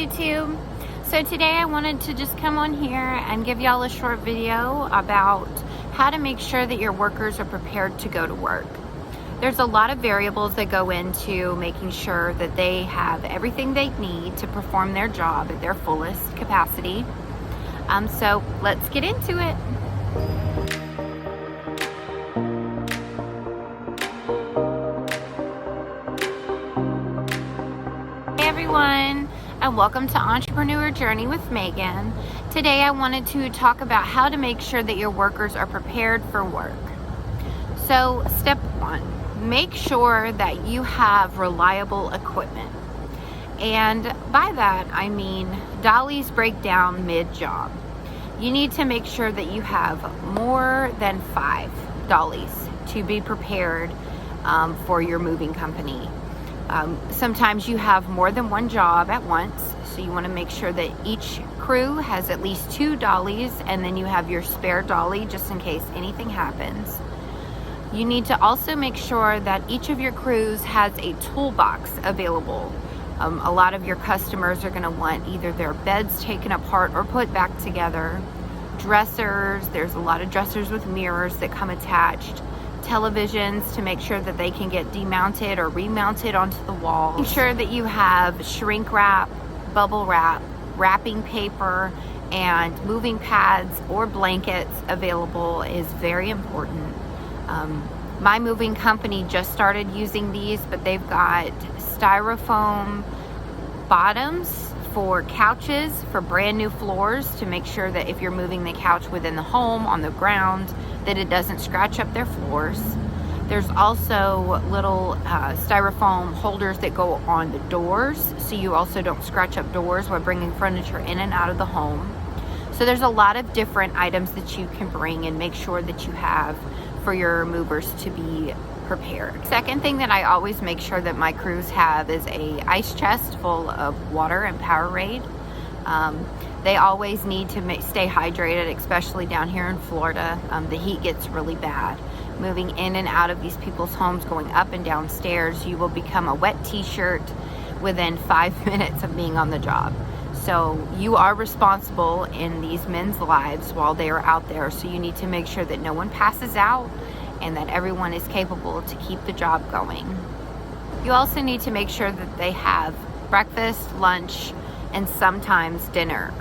YouTube. So today I wanted to just come on here and give y'all a short video about how to make sure that your workers are prepared to go to work. There's a lot of variables that go into making sure that they have everything they need to perform their job at their fullest capacity. So let's get into it. Hey everyone, and welcome to Entrepreneur Journey with Megan. Today I wanted to talk about how to make sure that your workers are prepared for work. So step one, make sure that you have reliable equipment. And by that I mean dollies break down mid-job. You need to make sure that you have more than 5 dollies to be prepared for your moving company. Sometimes you have more than one job at once, so you want to make sure that each crew has at least 2 dollies, and then you have your spare dolly just in case anything happens. You need to also make sure that each of your crews has a toolbox available. A lot of your customers are going to want either their beds taken apart or put back together, dressers, there's a lot of dressers with mirrors that come attached, televisions to make sure that they can get demounted or remounted onto the wall. Make sure that you have shrink wrap, bubble wrap, wrapping paper, and moving pads or blankets available is very important. My moving company just started using these, but they've got styrofoam bottoms for couches for brand new floors to make sure that if you're moving the couch within the home on the ground that it doesn't scratch up their floors. There's also little styrofoam holders that go on the doors, so you also don't scratch up doors while bringing furniture in and out of the home. So there's a lot of different items that you can bring and make sure that you have for your movers to be prepared. Second thing that I always make sure that my crews have is a ice chest full of water and Powerade. They always need to stay hydrated, especially down here in Florida. The heat gets really bad. Moving in and out of these people's homes, going up and down stairs, you will become a wet t-shirt within 5 minutes of being on the job. So you are responsible in these men's lives while they are out there, so you need to make sure that no one passes out and that everyone is capable to keep the job going. You also need to make sure that they have breakfast, lunch, and sometimes dinner.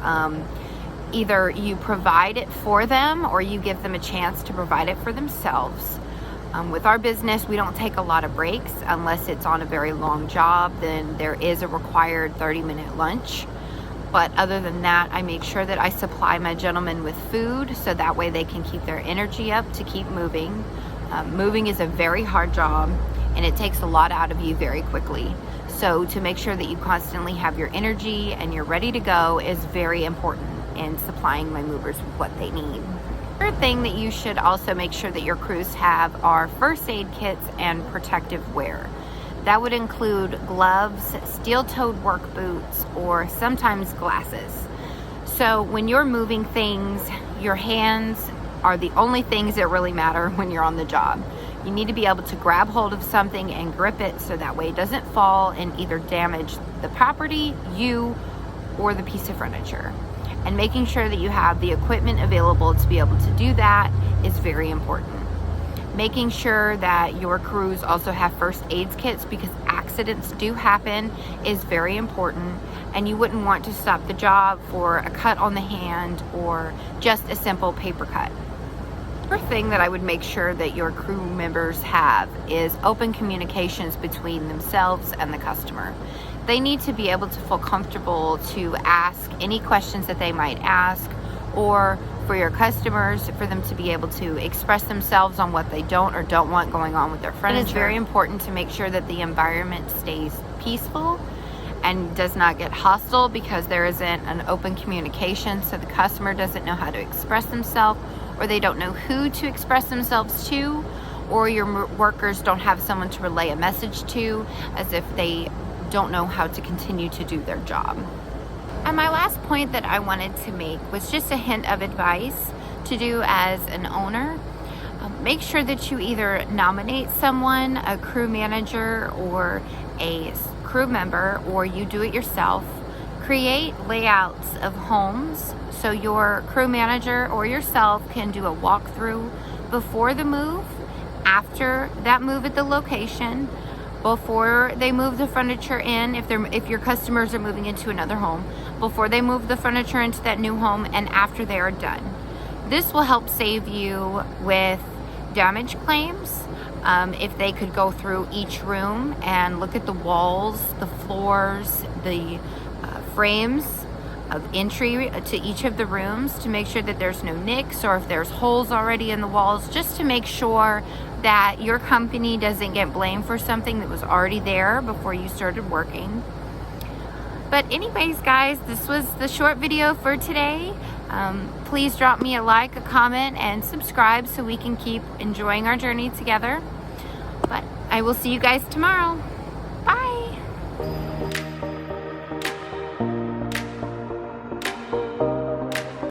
Either you provide it for them or you give them a chance to provide it for themselves. With our business, we don't take a lot of breaks unless it's on a very long job. Then there is a required 30-minute lunch. But other than that, I make sure that I supply my gentlemen with food so that way they can keep their energy up to keep moving. Moving is a very hard job and it takes a lot out of you very quickly. So to make sure that you constantly have your energy and you're ready to go is very important in supplying my movers with what they need. Third thing that you should also make sure that your crews have are first aid kits and protective wear. That would include gloves, steel-toed work boots, or sometimes glasses. So when you're moving things, your hands are the only things that really matter when you're on the job. You need to be able to grab hold of something and grip it so that way it doesn't fall and either damage the property, you, or the piece of furniture. And making sure that you have the equipment available to be able to do that is very important. Making sure that your crews also have first aid kits because accidents do happen is very important, and you wouldn't want to stop the job for a cut on the hand or just a simple paper cut. The other thing that I would make sure that your crew members have is open communications between themselves and the customer. They need to be able to feel comfortable to ask any questions that they might ask, or for your customers, for them to be able to express themselves on what they don't or don't want going on with their furniture. It's very important to make sure that the environment stays peaceful and does not get hostile because there isn't an open communication, so the customer doesn't know how to express themselves, or they don't know who to express themselves to, or your workers don't have someone to relay a message to, as if they don't know how to continue to do their job. And my last point that I wanted to make was just a hint of advice to do as an owner. Make sure that you either nominate someone, a crew manager or a crew member, or you do it yourself, Create layouts of homes so your crew manager or yourself can do a walkthrough before the move, after that move at the location, before they move the furniture in, if your customers are moving into another home, before they move the furniture into that new home, and after they are done. This will help save you with damage claims. If they could go through each room and look at the walls, the floors, the frames of entry to each of the rooms to make sure that there's no nicks, or if there's holes already in the walls, just to make sure that your company doesn't get blamed for something that was already there before you started working. But anyways, guys, this was the short video for today. Please drop me a like, a comment, and subscribe so we can keep enjoying our journey together. But I will see you guys tomorrow.